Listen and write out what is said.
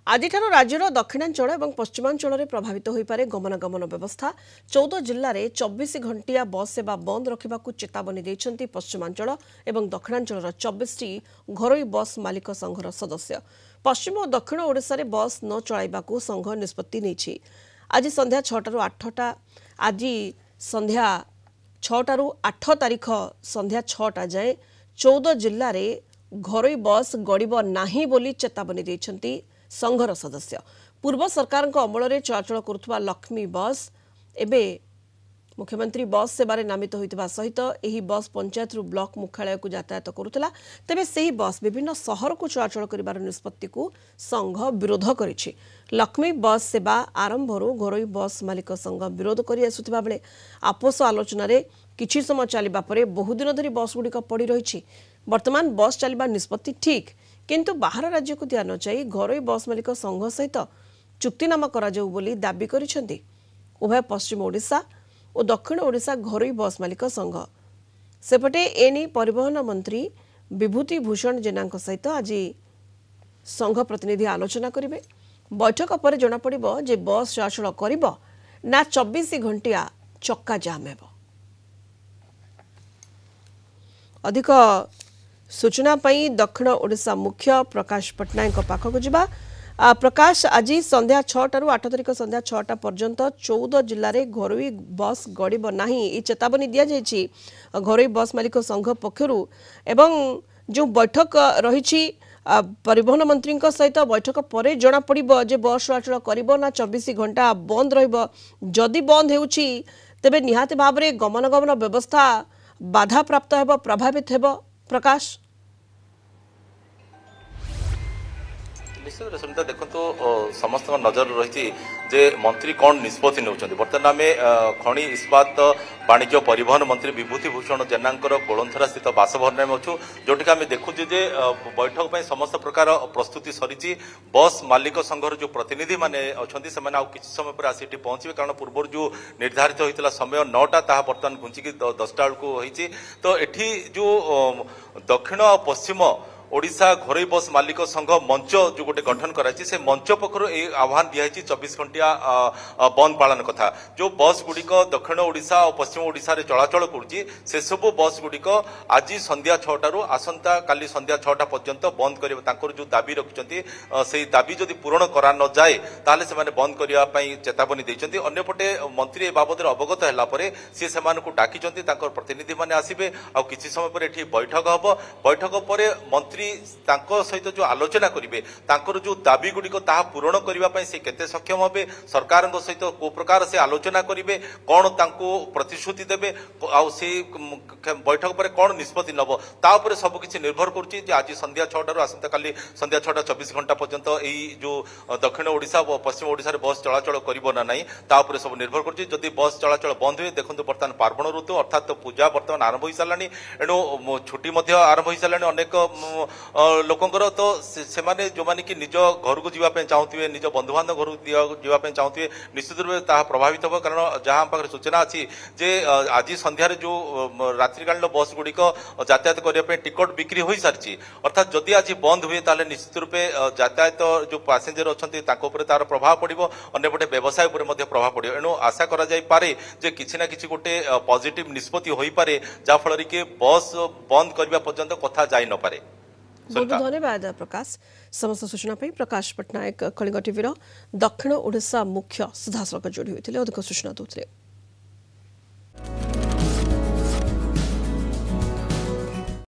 आज राज्यर दक्षिणांचल और पश्चिमांचल में प्रभावित हो पारे गमनागमन व्यवस्था 14 जिले में 24 घंटिया बस सेवा बंद रखा चेतावनी देते पश्चिमांचल और दक्षिणांचल 24टी घरोई बस मालिक संघर सदस्य। पश्चिम और दक्षिण ओडिशा में बस न चलाइबाकू संघ निष्पत्ति नहीं। आज संध्या 6 8 आज संध्या 6 8 तारीख संध्या 6टा जाए 14 जिले में घरोई बस गड़ब नहीं बोली चेतावनी देते संघर सदस्य। पूर्व सरकार अमल में चलाचल करुवा लक्ष्मी बस एबे मुख्यमंत्री बस सेवारे नामित होइतबा सहित एही बस पंचायत रु ब्लॉक मुख्यालय को यातायात करुतला। तेबे सेही बस विभिन्न शहर को चलाचल करिबार निष्पत्ति को संघ विरोध करिछि। लक्ष्मी बस सेवा आरंभरू घरोई बस मालिक संघ विरोध करि आसुथिबा बेले आपोष आलोचना रे किछि समय चलिबा परे बहुदिन धरि बस गुड़िक पड़ी रहिछि। वर्तमान बस चलिबा निष्पत्ति ठीक, किंतु बाहर राज्य को दिया न चाही घरोई बस मालिक संघ सहित चुक्तिनामा करा जाऊ बोली दाबी करिसेंती उभय पश्चिम ओडिशा और दक्षिण ओडिशा घरोई बस मालिक संघ। सेपटे एनी परिवहन मंत्री विभूति भूषण जेना सहित आज संघ प्रतिनिधि आलोचना करेंगे। बैठक पर जना पड़िबो जे बस चलाचल करिबो ना 24 घंटिया चक्का जाम हेबो। अधिक सूचना पई दक्षिण ओडिशा मुख्य प्रकाश पटनायक पाखक जिबा। प्रकाश, आज संध्या 6 8 तारीख संध्या 6टा पर्यंत 14 जिले में घरोई बस गड़ब नहीं ये चेतावनी दि जाइए घरोई बस मालिक संघ पक्षरु। एवं जो बैठक रही परिवहन मंत्री सहित बैठक पर जना पड़िबो जे बस चलाचल करिबो ना 24 घंटा बंद रहिबो। जदि बंद हेउची तेबे निहाती भाव में गमनागमन व्यवस्था बाधा प्राप्त हेबो, प्रभावित हेबो। प्रकाश, निश्चित सुनीता देखो तो समस्त नजर रही जे मंत्री कौन निष्पत्ति नौकरी। बर्तमान आम खनि इस्पात वाणिज्य परिवहन मंत्री विभूति भूषण जेनांकर गोलंथरा स्थित बासभवन में अच्छु, जोटि आम देखुचे जे बैठक में समस्त प्रकार प्रस्तुति सरी। बस मालिक संघर जो प्रतिनिधि माने अच्छा से किसी समय पर आसी पहुंचे, कारण पूर्व जो निर्धारित होता समय 9टा ता बर्तमान घुंचिकी 10टा बेलू होती। तो एठी जो दक्षिण पश्चिम ओडिशा घरोई बस मालिक संघ मंच जो गोटे गठन कराई से मंच पक्षर ये आह्वान दिखाई 24 घंटिया बंद पालन कथा। जो बस गुड़िक दक्षिण ओडिशा और पश्चिम ओडिशा रे चलाचल करुच्ची से सबू बस गुड़िक आज संध्या 6टारू आसंता काली संध्या 6टा पर्यंत बंद कर जो दाबी रखिंट से दाबी जदि पूरण करा न जाए ताले से माने बंद करने चेतावनी देते। अन्यपटे मंत्री ए बाबद अवगत है सी से डाकी प्रतिनिधि मैंने आसवे आ किसी समय पर एठी बैठक हम। बैठक पर मंत्री सहित जो आलोचना करेंगे जो दाबी गुड़िक पूरण करने से केते सक्षम हे, सरकार सहित को प्रकार से आलोचना करेंगे, कौन प्रतिश्रुति देवे से बैठक पर कौन निष्पत्ति नब तापर सबकि निर्भर कर। आज संध्या 6टारू आसंता काली संध्या 6टा 24 घंटा पर्यंत यही जो दक्षिण ओडिशा और पश्चिम ओडिशा रे बस चलाचल करिबो ना नहीं तापर सब निर्भर कर। जदि बस चलाचल बंद हुए देखो बर्तमान पार्वण ऋतु अर्थात पूजा बर्तमान आरंभ हो सारा एणु छुट्टी आरंभ हो सारा अनेक लोकंकर। तो से माने जो माने कि निज घर को जीवापे चाहूथिबे, निज बंधु बांधव घर जीवापे चाहूथिबे, निश्चित रूप से प्रभावित हो। कारण जहाँ हम पाखे सूचना अच्छी जे आज संध्यारे जो रात्रिकालीन बस गुड़िक यातायात करने टिकट बिक्री हो सारी, अर्थात जदि आज बंद हुए ताले निश्चित रूपे यातायात जो पैसेंजर अच्छा तार प्रभाव पड़ो, अंपटे व्यवसाय पर प्रभाव पड़ो। एणु आशा करा जाई पारे जे किछि ना किछि गोटे पॉजिटिव निष्पत्ति होई पारे जाफल कि बस बंद करने पर्यंत कथा जाई न पारे। बहुत धन्यवाद प्रकाश। समस्त सूचना प्रकाश पटनायक कलिंग टीवी दक्षिण ओडिशा मुख्य सीधासख जोड़ी होते अधिक सूचना दूसरे।